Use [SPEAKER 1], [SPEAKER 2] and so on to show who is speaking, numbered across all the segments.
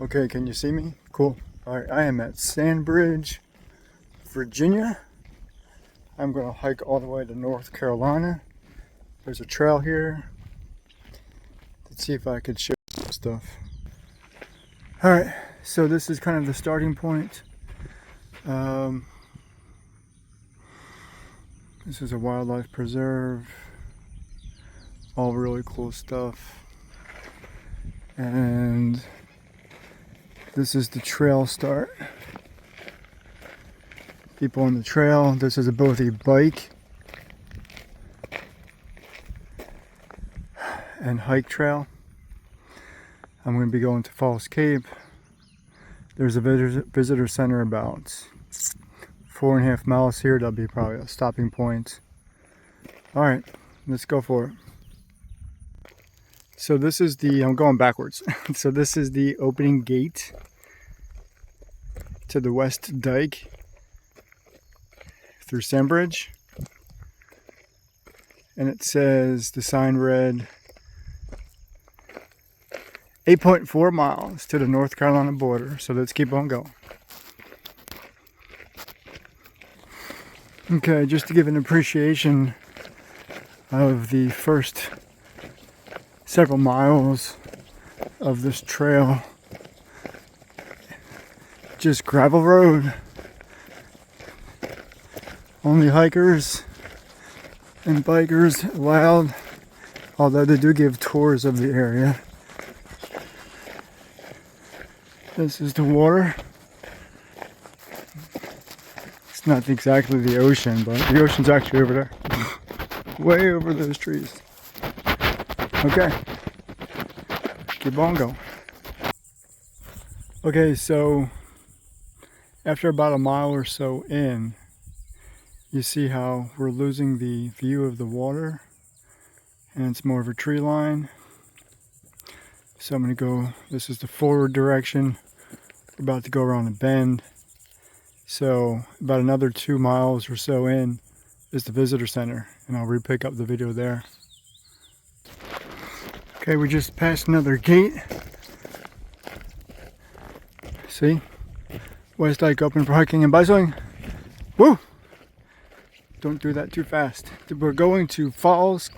[SPEAKER 1] Okay, can you see me? Cool. Alright, I am at Sandbridge, Virginia. I'm going to hike all the way to North Carolina. There's a trail here. Let's see if I could show you some stuff. Alright, so this is kind of the starting point. This is a wildlife preserve. All really cool stuff. And this is the trail start. People on the trail. This is both a bike and hike trail. I'm going to be going to Falls Cape. There's a visitor center about 4.5 miles here. That'll be probably a stopping point. Alright, let's go for it. So this is I'm going backwards. So this is the opening gate to the West Dike through Sandbridge. And it says, the sign read, 8.4 miles to the North Carolina border. So let's keep on going. Okay, just to give an appreciation of the first several miles of this trail. Just gravel road. Only hikers and bikers allowed, although they do give tours of the area. This is the water. It's not exactly the ocean, but the ocean's actually over there. Way over those trees. Okay, keep on going. Okay, so after about a mile or so in, you see how we're losing the view of the water and it's more of a tree line. So I'm going to go, this is the forward direction. We're about to go around a bend. So about another 2 miles or so in is the visitor center, and I'll re-pick up the video there. Okay, we just passed another gate. See? West Dike open for hiking and bicycling. Woo! Don't do that too fast. We're going to Falls,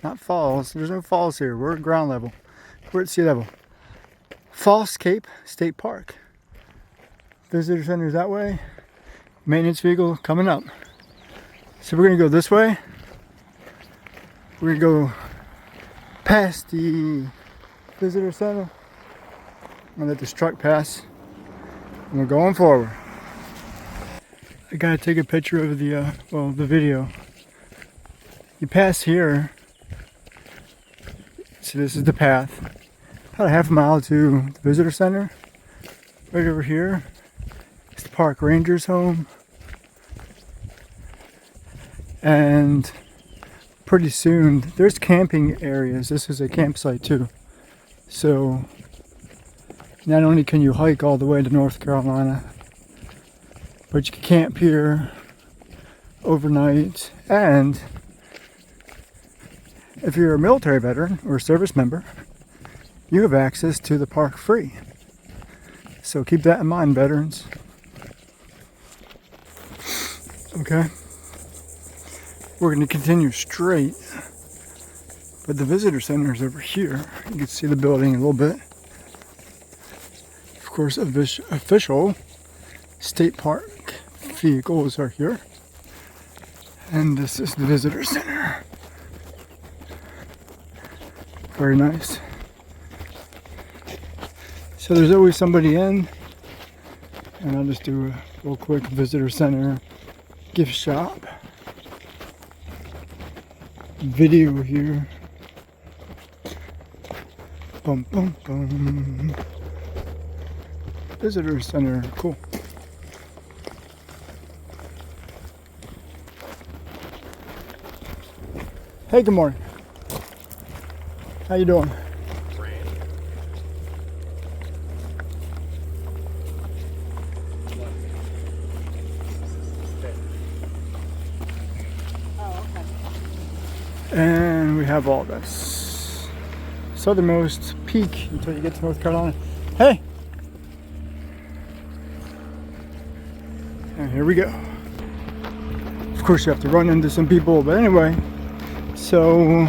[SPEAKER 1] not falls. There's no falls here. We're at ground level. We're at sea level. Falls Cape State Park. Visitor center is that way. Maintenance vehicle coming up. So we're going to go this way. We're going to go past the visitor center. I'm going to let this truck pass. And we're going forward. I got to take a picture of the video. You pass here. So this is the path. About a half mile to the visitor center. Right over here is the park ranger's home. And pretty soon, there's camping areas. This is a campsite too. So not only can you hike all the way to North Carolina, but you can camp here overnight. And if you're a military veteran or a service member, you have access to the park free. So keep that in mind, veterans. Okay. We're going to continue straight, but the visitor center is over here. You can see the building a little bit. Of course, official state park vehicles are here. And this is the visitor center. Very nice. So there's always somebody in, and I'll just do a real quick visitor center gift shop video here. Boom, boom, boom. Visitor center, cool. Hey, good morning. How you doing? And we have all this. southernmost peak until you get to North Carolina. Hey! And here we go. Of course you have to run into some people, but anyway, so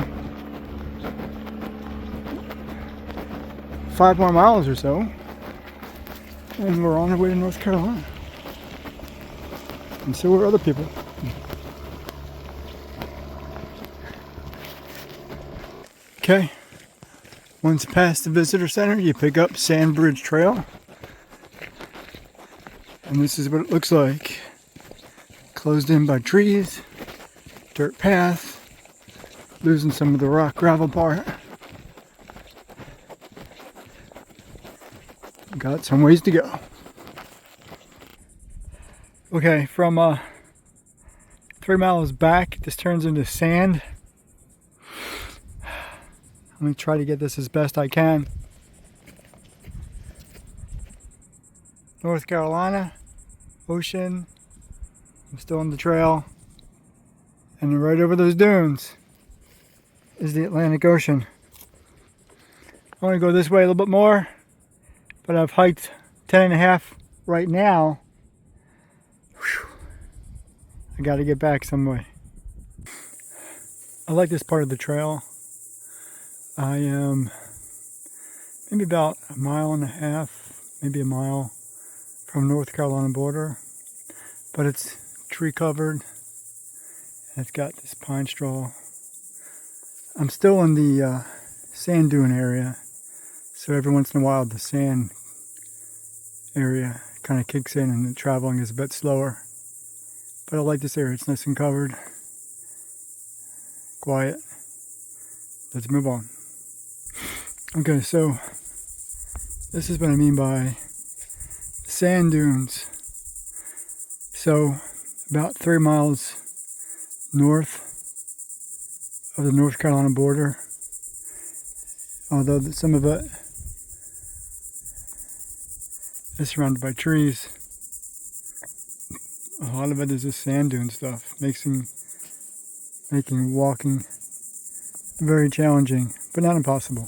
[SPEAKER 1] 5 more miles or so, and we're on our way to North Carolina. And so are other people. Okay, once past the visitor center, you pick up Sandbridge Trail. And this is what it looks like. Closed in by trees, dirt path, losing some of the rock gravel part. Got some ways to go. Okay, from 3 miles back, this turns into sand. I'm going to try to get this as best I can. North Carolina, ocean, I'm still on the trail, and then right over those dunes is the Atlantic Ocean. I want to go this way a little bit more, but I've hiked 10.5 right now. Whew. I got to get back some way. I like this part of the trail. I am maybe about 1.5 miles, maybe a mile from North Carolina border, but it's tree covered and it's got this pine straw. I'm still in the sand dune area, so every once in a while the sand area kind of kicks in and the traveling is a bit slower, but I like this area. It's nice and covered, quiet. Let's move on. Okay, so this is what I mean by sand dunes. So about 3 miles north of the North Carolina border, although some of it is surrounded by trees, a lot of it is just sand dune stuff, making walking very challenging, but not impossible.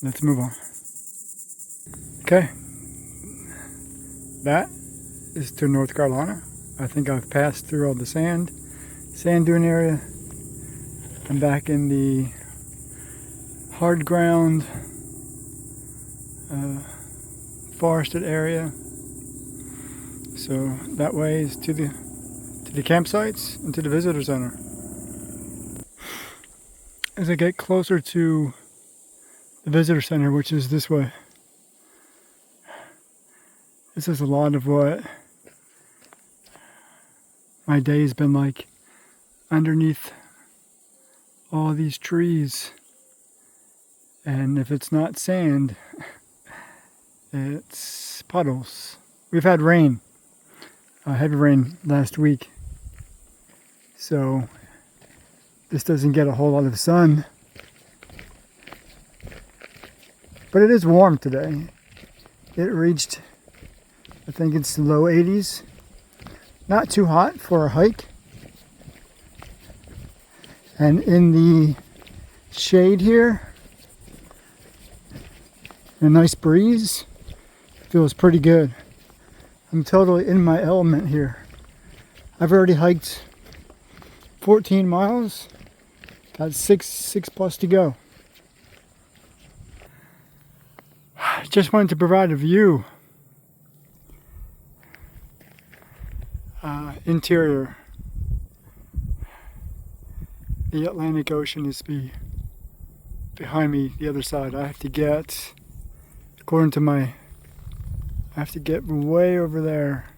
[SPEAKER 1] Let's move on. Okay, that is to North Carolina. I think I've passed through all the sand dune area. I'm back in the hard ground, forested area. So that way is to the campsites and to the visitor center. As I get closer to the visitor center, which is this way, this is a lot of what my day has been like underneath all these trees. And if it's not sand, it's puddles. We've had rain, heavy rain last week, so this doesn't get a whole lot of sun, but it is warm today. It reached, I think it's the low 80s. Not too hot for a hike. And in the shade here, a nice breeze, feels pretty good. I'm totally in my element here. I've already hiked 14 miles. Got six plus to go. Just wanted to provide a view. Interior. The Atlantic Ocean is behind me, the other side. I have to get, according to I have to get way over there.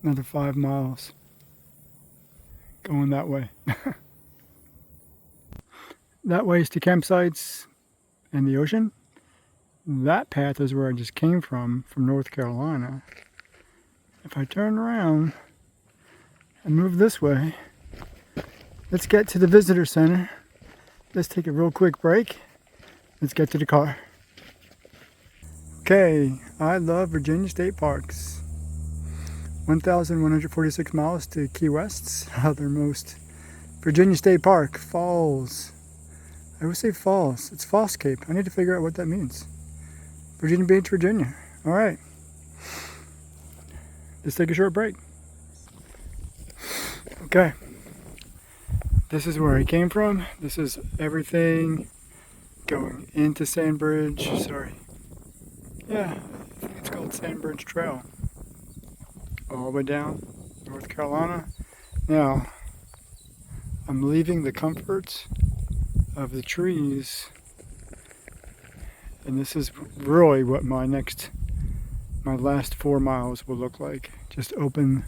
[SPEAKER 1] Another 5 miles. Going that way. That way is to campsites and the ocean. That path is where I just came from North Carolina. If I turn around and move this way, let's get to the visitor center. Let's take a real quick break. Let's get to the car. Okay, I love Virginia State Parks. 1,146 miles to Key West's southernmost Virginia State Park, Falls. I always say Falls. It's Falls Cape. I need to figure out what that means. Virginia Beach, Virginia. All right. Let's take a short break. Okay. This is where I came from. This is everything going into Sandbridge. Sorry. Yeah, I think it's called Sandbridge Trail. All the way down North Carolina. Now, I'm leaving the comforts of the trees, and this is really what my last 4 miles will look like. Just open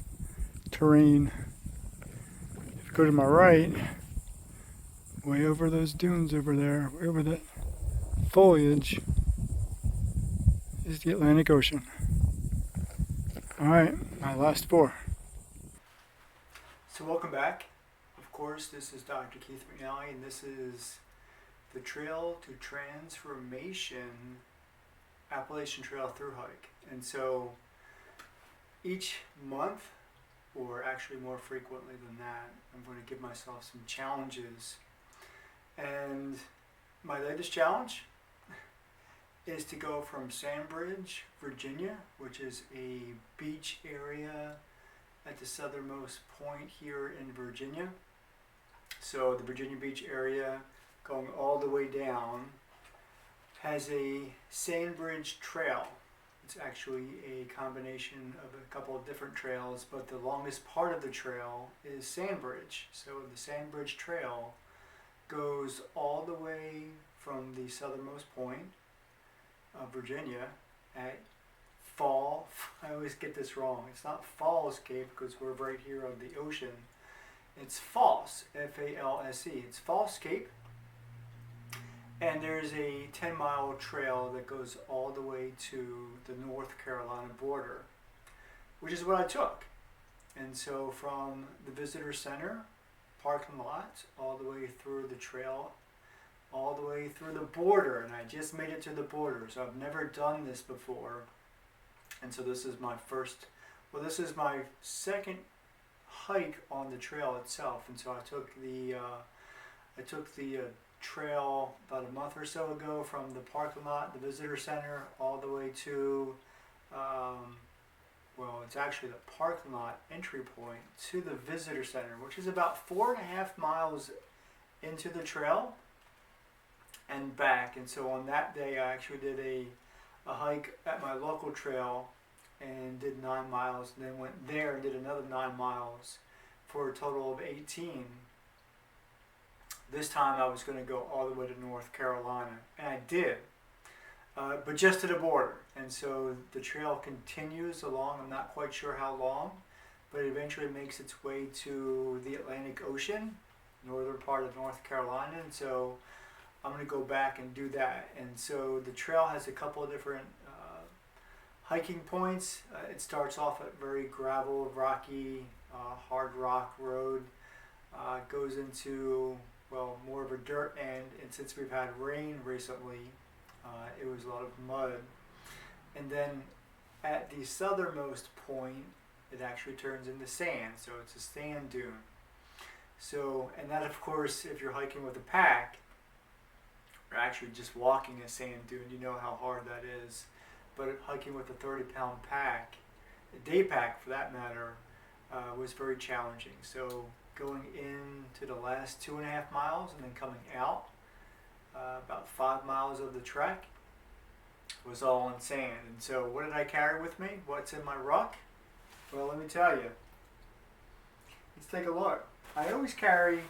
[SPEAKER 1] terrain. If you go to my right, way over those dunes over there, way over that foliage, is the Atlantic Ocean. Alright, my last 4. So welcome back. Of course, this is Dr. Keith McNally, and this is the Trail to Transformation Appalachian Trail Through Hike. And so each month, or actually more frequently than that, I'm going to give myself some challenges. And my latest challenge is to go from Sandbridge, Virginia, which is a beach area at the southernmost point here in Virginia. So the Virginia Beach area, going all the way down, has a Sandbridge Trail. It's actually a combination of a couple of different trails, but the longest part of the trail is Sandbridge. So the Sandbridge Trail goes all the way from the southernmost point of Virginia at I always get this wrong. It's not Falls Cape because we're right here on the ocean. It's Falls, F-A-L-S-E. It's Falls Cape. And there's a 10-mile trail that goes all the way to the North Carolina border, which is what I took. And so from the visitor center, parking lot, all the way through the trail, all the way through the border, and I just made it to the border, so I've never done this before. And so this is my second hike on the trail itself. And so I took the trail about a month or so ago from the parking lot, the visitor center, all the way to, it's actually the parking lot entry point to the visitor center, which is about 4.5 miles into the trail and back. And so on that day, I actually did a hike at my local trail and did 9 miles, and then went there and did another 9 miles for a total of 18. This time I was going to go all the way to North Carolina, and I did, but just to the border. And so the trail continues along. I'm not quite sure how long, but it eventually makes its way to the Atlantic Ocean, northern part of North Carolina. And so I'm going to go back and do that. And so the trail has a couple of different hiking points. It starts off at very gravel, rocky, hard rock road. Goes into, more of a dirt end, and since we've had rain recently, it was a lot of mud. And then at the southernmost point, it actually turns into sand, so it's a sand dune. So, and that of course, if you're hiking with a pack, or actually just walking a sand dune, you know how hard that is. But hiking with a 30-pound pack, a day pack for that matter, was very challenging. So going into the last 2.5 miles and then coming out, about 5 miles of the trek was all in sand. And so what did I carry with me? What's in my ruck? Well, let me tell you. Let's take a look. I always carry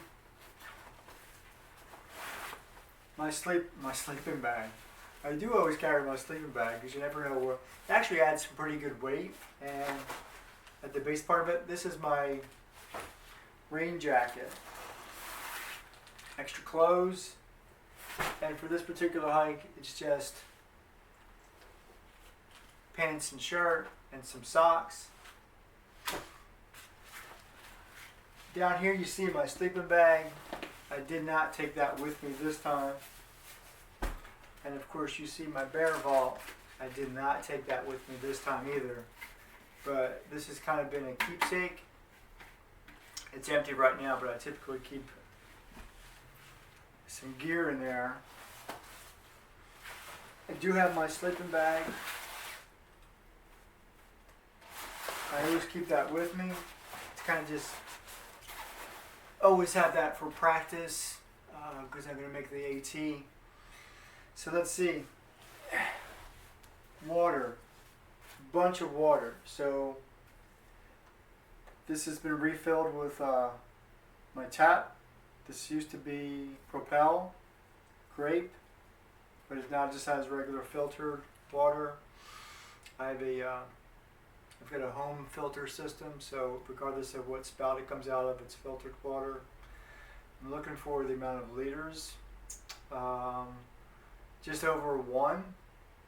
[SPEAKER 1] my sleeping bag. I do always carry my sleeping bag because you never know where. It actually adds some pretty good weight. And at the base part of it, this is my rain jacket. Extra clothes. And for this particular hike, it's just pants and shirt and some socks. Down here you see my sleeping bag. I did not take that with me this time. And of course you see my bear vault. I did not take that with me this time either. But this has kind of been a keepsake. It's empty right now, but I typically keep some gear in there. I do have my sleeping bag. I always keep that with me. It's kind of just always have that for practice because I'm going to make the AT. So let's see. Water. Bunch of water. So this has been refilled with my tap. This used to be Propel grape, but it now just has regular filtered water. I've got a home filter system, so regardless of what spout it comes out of, it's filtered water. I'm looking for the amount of liters. Just over 1.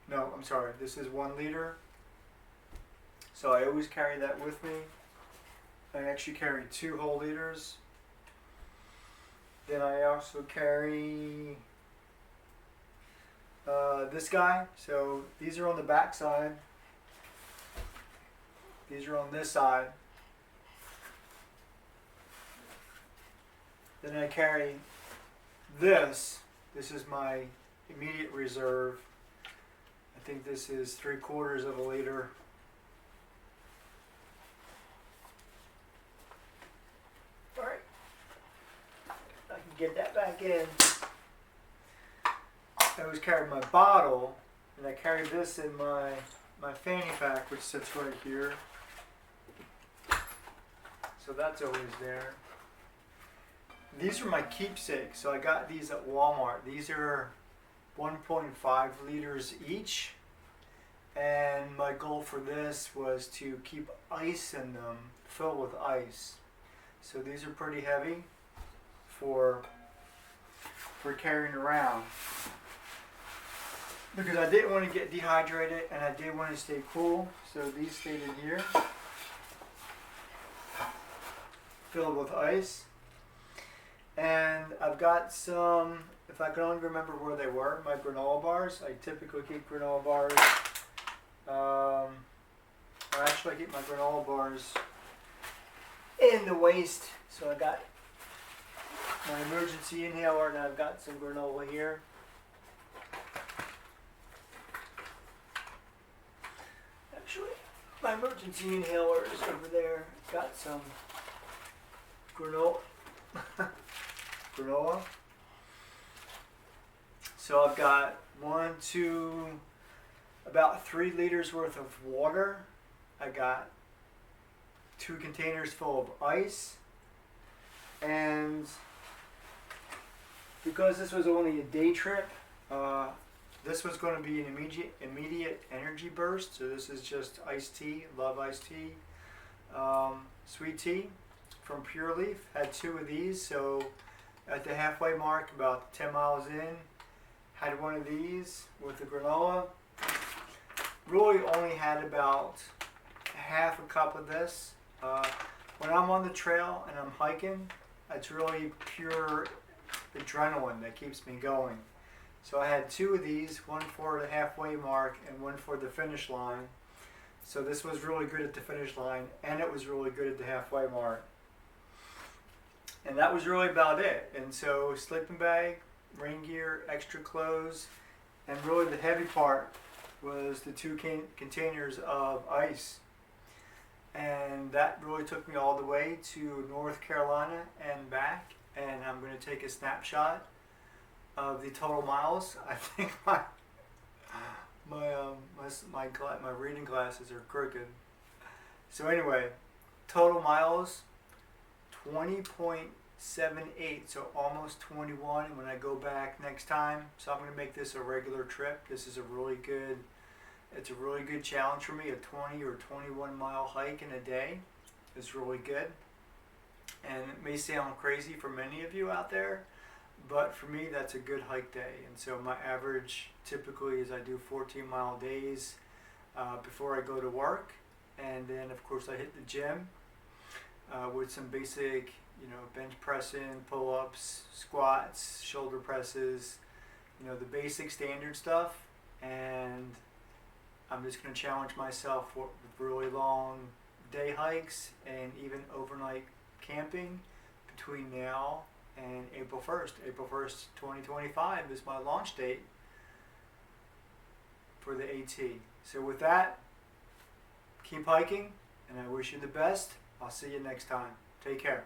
[SPEAKER 1] No, I'm sorry, this is 1 liter. So I always carry that with me. I actually carry 2 whole liters. Then I also carry this guy. So these are on the back side. These are on this side. Then I carry this. This is my immediate reserve. I think this is 3/4 of a liter. All right. I can get that back in. I always carry my bottle, and I carry this in my fanny pack, which sits right here. So that's always there. These are my keepsakes. So I got these at Walmart. These are 1.5 liters each. And my goal for this was to keep ice in them, filled with ice. So these are pretty heavy for carrying around. Because I didn't want to get dehydrated and I did want to stay cool. So these stayed in here, filled with ice. And I've got some, if I can only remember where they were, my granola bars. I typically keep granola bars. I keep my granola bars in the waist. So I got my emergency inhaler and I've got some granola here. Actually, my emergency inhaler is over there. Got some granola. So I've got about 3 liters worth of water. I got 2 containers full of ice. And because this was only a day trip, this was going to be an immediate energy burst. So this is just iced tea. Love iced tea. Sweet tea from Pure Leaf. Had 2 of these. So at the halfway mark, about 10 miles in, had one of these with the granola. Really only had about half a cup of this. When I'm on the trail and I'm hiking, it's really pure adrenaline that keeps me going. So I had 2 of these, one for the halfway mark and one for the finish line. So this was really good at the finish line and it was really good at the halfway mark. And that was really about it. And so sleeping bag, rain gear, extra clothes, and really the heavy part was the 2 containers of ice. And that really took me all the way to North Carolina and back. And I'm going to take a snapshot of the total miles. I think my reading glasses are crooked. So anyway, total miles 20.78, so almost 21 when I go back next time. So I'm going to make this a regular trip. This is a really good challenge for me. A 20 or 21 mile hike in a day is really good. And it may sound crazy for many of you out there, but for me that's a good hike day. And so my average typically is I do 14-mile days before I go to work, and then of course I hit the gym with some basic, bench pressing, pull-ups, squats, shoulder presses, the basic standard stuff. And I'm just going to challenge myself with really long day hikes and even overnight camping between now and April 1st. April 1st, 2025 is my launch date for the AT. So with that, keep hiking, and I wish you the best. I'll see you next time. Take care.